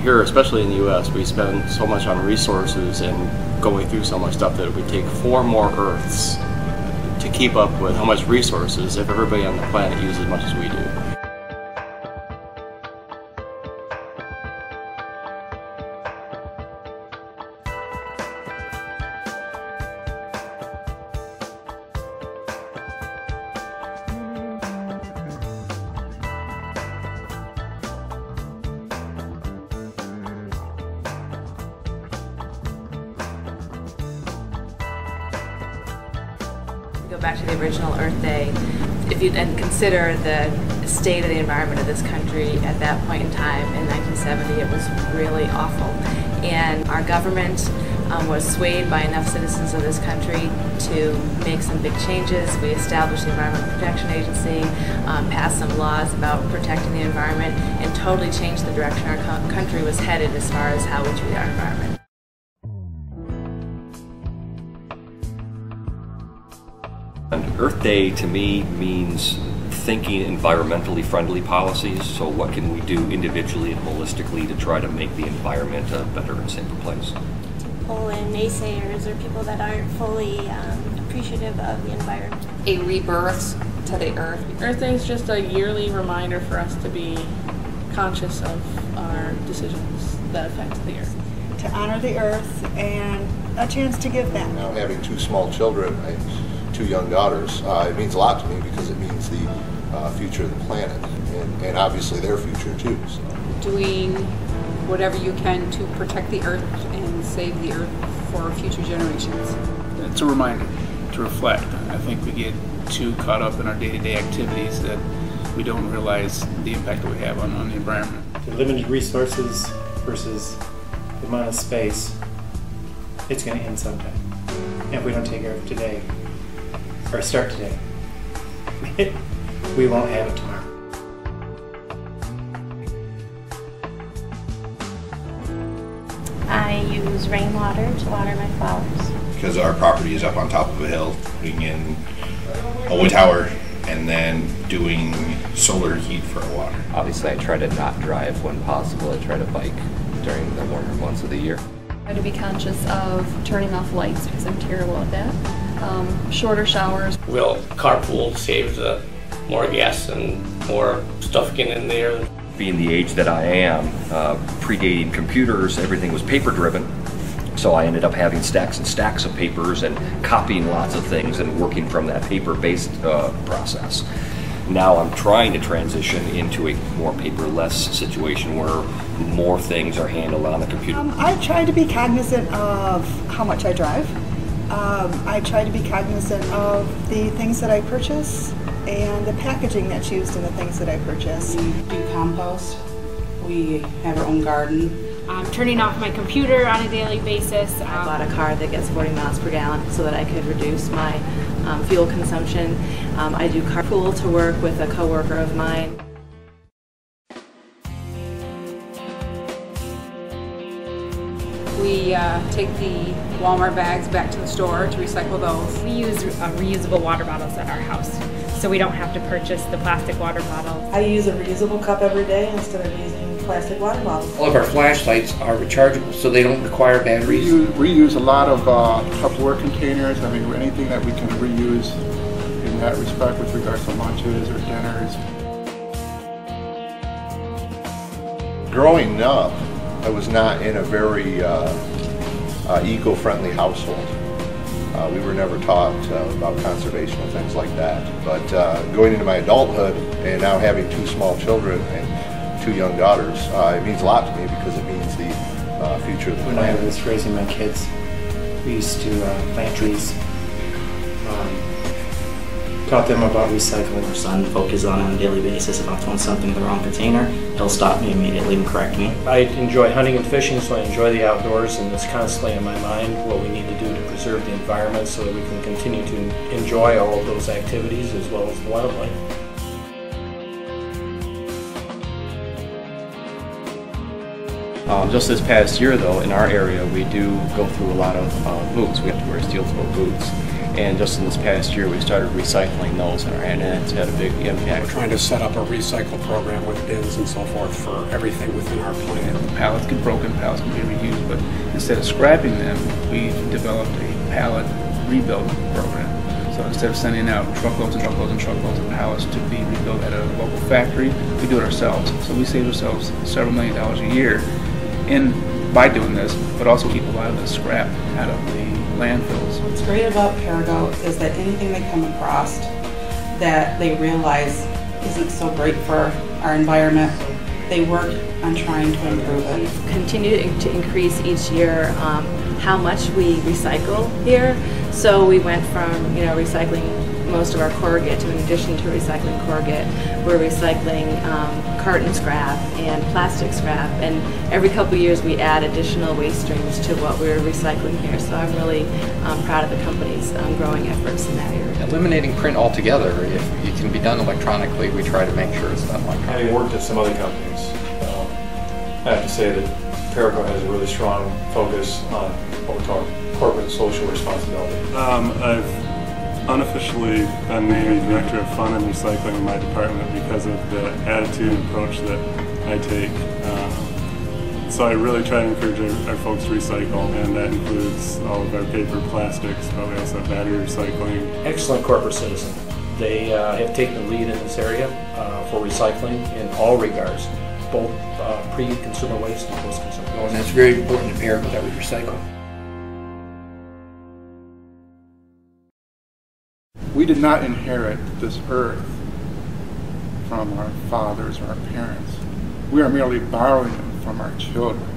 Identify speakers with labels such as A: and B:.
A: Here, especially in the U.S., we spend so much on resources and going through so much stuff that it would take 4 more Earths to keep up with how much resources if everybody on the planet uses as much as we do.
B: Go back to the original Earth Day, and consider the state of the environment of this country at that point in time in 1970, it was really awful. And our government was swayed by enough citizens of this country to make some big changes. We established the Environmental Protection Agency, passed some laws about protecting the environment, and totally changed the direction our country was headed as far as how we treat our environment.
C: Earth Day to me means thinking environmentally friendly policies. So what can we do individually and holistically to try to make the environment a better and safer place?
D: To pull in naysayers or people that aren't fully appreciative of the environment.
E: A rebirth to the earth.
F: Earth Day is just a yearly reminder for us to be conscious of our decisions that affect the earth.
G: To honor the earth and a chance to give back.
H: Now having 2 small children, 2 young daughters, it means a lot to me because it means the future of the planet and obviously their future too. So.
E: Doing whatever you can to protect the earth and save the earth for future generations.
I: It's a reminder to reflect. I think we get too caught up in our day-to-day activities that we don't realize the impact that we have on the environment.
J: The limited resources versus the amount of space, it's going to end sometime. And if we don't take care of it today, or start today, we won't have it tomorrow.
D: I use rainwater to water my flowers.
K: Because our property is up on top of a hill, putting in a wind tower and then doing solar heat for our water.
L: Obviously I try to not drive when possible. I try to bike during the warmer months of the year.
M: I try to be conscious of turning off lights because I'm terrible at that. Shorter showers.
N: We'll carpool, save more gas and more stuff getting in there.
C: Being the age that I am, predating computers, everything was paper driven. So I ended up having stacks and stacks of papers and copying lots of things and working from that paper-based process. Now I'm trying to transition into a more paperless situation where more things are handled on the computer.
G: I try to be cognizant of how much I drive. I try to be cognizant of the things that I purchase and the packaging that's used in the things that I purchase.
O: We do compost. We have our own garden.
P: I'm turning off my computer on a daily basis.
B: I bought a car that gets 40 miles per gallon so that I could reduce my fuel consumption. I do carpool to work with a coworker of mine.
E: We take the Walmart bags back to the store to recycle those.
P: We use reusable water bottles at our house, so we don't have to purchase the plastic water bottles.
O: I use a reusable cup every day instead of using plastic water bottles.
N: All of our flashlights are rechargeable, so they don't require batteries.
Q: We use a lot of Tupperware containers. I mean, anything that we can reuse in that respect with regards to lunches or dinners.
H: Growing up, I was not in a very eco-friendly household. We were never taught about conservation and things like that. But going into my adulthood and now having 2 small children and 2 young daughters, it means a lot to me because it means the future of the planet.
J: When I was raising my kids, we used to plant trees. Taught them about recycling.
R: Our son focuses on a daily basis. If I'm throwing something in the wrong container, he'll stop me immediately and correct me.
J: I enjoy hunting and fishing, so I enjoy the outdoors, and it's constantly in my mind what we need to do to preserve the environment so that we can continue to enjoy all of those activities as well as the wildlife.
A: Just this past year though, in our area we do go through a lot of boots. We have to wear steel-toe boots. And just in this past year, we started recycling those, and it's had a big impact.
S: We're trying to set up a recycle program with bins and so forth for everything within our plant.
I: Pallets get broken, pallets can be reused, but instead of scrapping them, we've developed a pallet rebuild program. So instead of sending out truckloads and truckloads and truckloads of pallets to be rebuilt at a local factory, we do it ourselves. So we save ourselves several $1 million a year by doing this, but also keep a lot of the scrap out of the landfills.
O: What's great about Perrigo is that anything they come across that they realize isn't so great for our environment, they work on trying to improve it.
B: We continue to increase each year how much we recycle here. So we went from recycling most of our corrugate to, in addition to recycling corrugate, we're recycling carton scrap and plastic scrap, and every couple of years we add additional waste streams to what we're recycling here. So I'm really proud of the company's growing efforts in that area.
T: Eliminating print altogether, if it can be done electronically, we try to make sure it's done electronically.
U: Having worked at some other companies, I have to say that Perrigo has a really strong focus on what we call corporate social responsibility.
V: I've unofficially been named Director of Fun and Recycling in my department because of the attitude and approach that I take. So I really try to encourage our folks to recycle, and that includes all of our paper, plastics, but we also have battery recycling.
J: Excellent corporate citizen. They have taken the lead in this area for recycling in all regards, both pre-consumer waste and post-consumer waste.
W: And that's very important to Perrigo that we recycle.
Q: We did not inherit this earth from our fathers or our parents. We are merely borrowing them from our children.